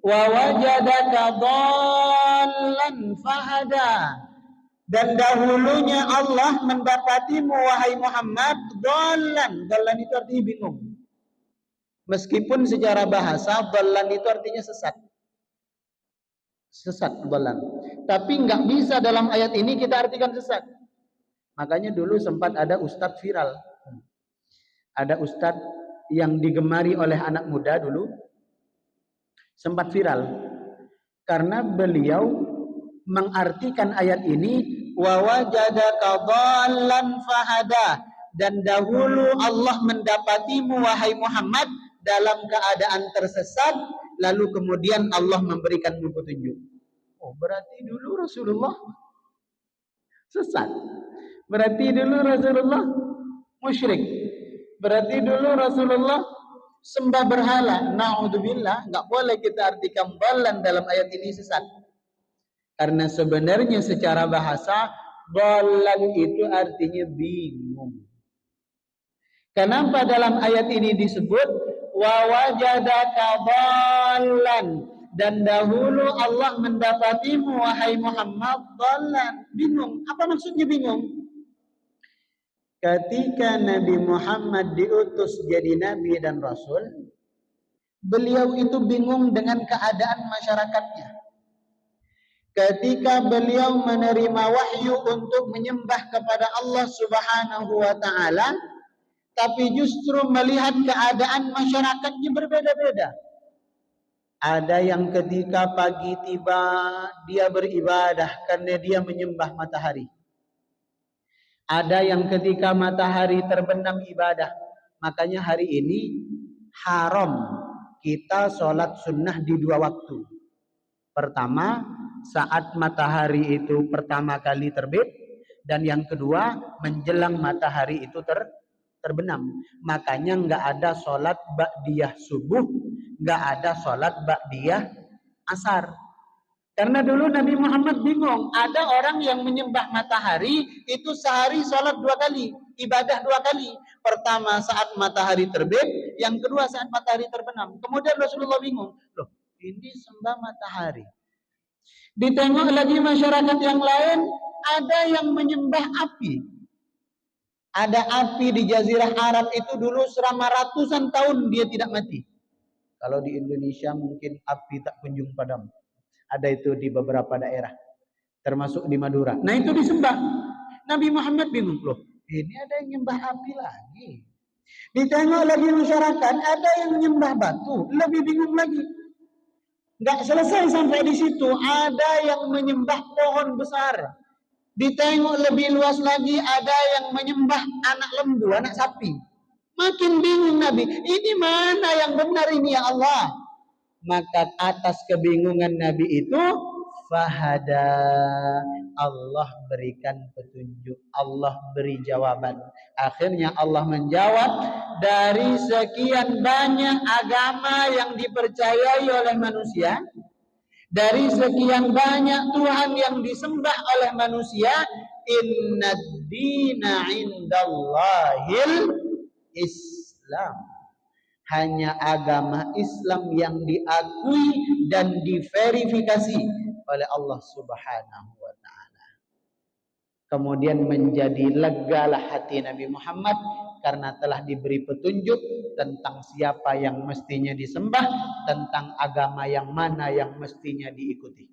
wa wajadaka dhallan fahada. Dan dahulunya Allah mendapatimu wahai Muhammad dhallan. Dhallan itu artinya bingung. Meskipun secara bahasa dhallan itu artinya sesat. Sesat dhallan. Tapi nggak bisa dalam ayat ini kita artikan sesat. Makanya dulu sempat ada ustadz viral. Ada ustadz yang digemari oleh anak muda dulu. Sempat viral. Karena beliau mengartikan ayat ini wa wajadaka dhallan fahada, dan dahulu Allah mendapatimu wahai Muhammad dalam keadaan tersesat, lalu kemudian Allah memberikanmu petunjuk. Oh, berarti dulu Rasulullah sesat. Berarti dulu Rasulullah musyrik. Berarti dulu Rasulullah sembah berhala. Na'udzubillah, enggak boleh kita artikan dhallan dalam ayat ini sesat. Karena sebenarnya secara bahasa dhallan itu artinya bingung. Kenapa dalam ayat ini disebut wa wajadaka dhallan, dan dahulu Allah mendapatimu wahai Muhammad dhallan, bingung. Apa maksudnya bingung? Ketika Nabi Muhammad diutus jadi nabi dan rasul, beliau itu bingung dengan keadaan masyarakatnya. Ketika beliau menerima wahyu untuk menyembah kepada Allah Subhanahu wa taala, tapi justru melihat keadaan masyarakatnya berbeda-beda. Ada yang ketika pagi tiba dia beribadah karena dia menyembah matahari. Ada yang ketika matahari terbenam ibadah. Makanya hari ini haram kita sholat sunnah di 2 waktu. Pertama, saat matahari itu pertama kali terbit, dan yang kedua menjelang matahari itu terbenam. Makanya nggak ada sholat ba'diyah subuh, nggak ada sholat ba'diyah asar. Karena dulu Nabi Muhammad bingung, ada orang yang menyembah matahari itu sehari sholat 2 kali, ibadah 2 kali. Pertama saat matahari terbit, yang kedua saat matahari terbenam. Kemudian Rasulullah bingung, loh ini sembah matahari. Ditengok lagi masyarakat yang lain, ada yang menyembah api. Ada api di Jazirah Arab itu dulu selama ratusan tahun dia tidak mati. Kalau di Indonesia mungkin api tak kunjung padam. Ada itu di beberapa daerah, termasuk di Madura. Nah itu disembah. Nabi Muhammad bingung, loh ini ada yang menyembah api lagi. Ditengok lagi masyarakat, ada yang menyembah batu, lebih bingung lagi. Nggak selesai sampai di situ, ada yang menyembah pohon besar. Ditengok lebih luas lagi, ada yang menyembah anak lembu, anak sapi. Makin bingung Nabi, ini mana yang benar ini ya Allah? Maka atas kebingungan Nabi itu fahada, Allah berikan petunjuk, Allah beri jawaban. Akhirnya Allah menjawab, dari sekian banyak agama yang dipercayai oleh manusia, dari sekian banyak Tuhan yang disembah oleh manusia, innad dina indallahil Islam. Hanya agama Islam yang diakui dan diverifikasi oleh Allah Subhanahu wa taala. Kemudian menjadi legalah hati Nabi Muhammad karena telah diberi petunjuk tentang siapa yang mestinya disembah, tentang agama yang mana yang mestinya diikuti.